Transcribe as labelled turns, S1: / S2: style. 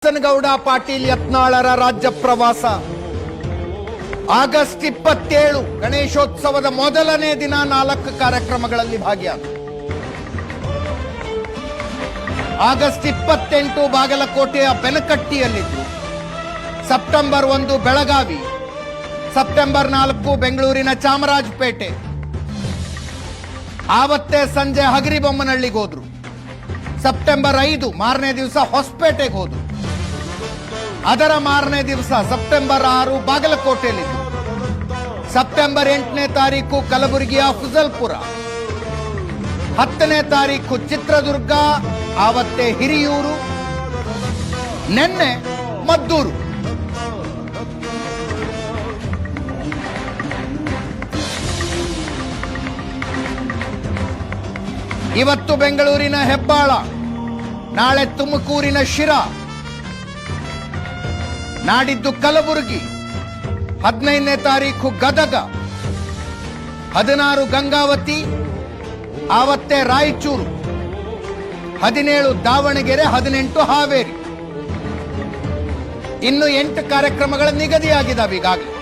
S1: ಗೌಡ ಪಾಟೀಲ್ ಯತ್ನಾಳರ ರಾಜ್ಯ ಪ್ರವಾಸ ಆಗಸ್ಟ್ 27 ಗಣೇಶೋತ್ಸವದ ಮೊದಲನೇ ದಿನ 4 ಕಾರ್ಯಕ್ರಮಗಳಲ್ಲಿ ಭಾಗಿಯಾದ. ಆಗಸ್ಟ್ 28 ಬಾಗಲಕೋಟೆಯ ಬೆನಕಟ್ಟಿಯಲ್ಲಿದ್ದು, ಸೆಪ್ಟೆಂಬರ್ 1 ಬೆಳಗಾವಿ, ಸೆಪ್ಟೆಂಬರ್ 4 ಬೆಂಗಳೂರಿನ ಚಾಮರಾಜಪೇಟೆ. ಆವತ್ತೇ ಸಂಜೆ ಹಗರಿಬೊಮ್ಮನಹಳ್ಳಿಗೆ ಹೋದ್ರು. ಸೆಪ್ಟೆಂಬರ್ 5 ಮಾರನೇ ದಿವಸ ಹೊಸಪೇಟೆಗೆ ಹೋದ್ರು. ಅದರ ಮಾರನೇ ದಿವಸ ಸೆಪ್ಟೆಂಬರ್ 6 ಬಾಗಲಕೋಟೆಯಲ್ಲಿ, ಸೆಪ್ಟೆಂಬರ್ 8ನೇ ತಾರೀಕು ಕಲಬುರಗಿಯ ಫುಜಲ್ಪುರ, 10ನೇ ತಾರೀಕು ಚಿತ್ರದುರ್ಗ, ಆವತ್ತೇ ಹಿರಿಯೂರು, ನಿನ್ನೆ ಮದ್ದೂರು. ಇವತ್ತು ಬೆಂಗಳೂರಿನ ಹೆಬ್ಬಾಳ, ನಾಳೆ ತುಮಕೂರಿನ ಶಿರಾ, ನಾಡಿದ್ದು ಕಲಬುರಗಿ, 15ನೇ ತಾರೀಕು ಗದಗ, 16 ಗಂಗಾವತಿ, ಆವತ್ತೇ ರಾಯಚೂರು, 17 ದಾವಣಗೆರೆ, 18 ಹಾವೇರಿ. ಇನ್ನು 8 ಕಾರ್ಯಕ್ರಮಗಳ ನಿಗದಿಯಾಗಿದ್ದಾವೆ ಈಗಾಗಲೇ.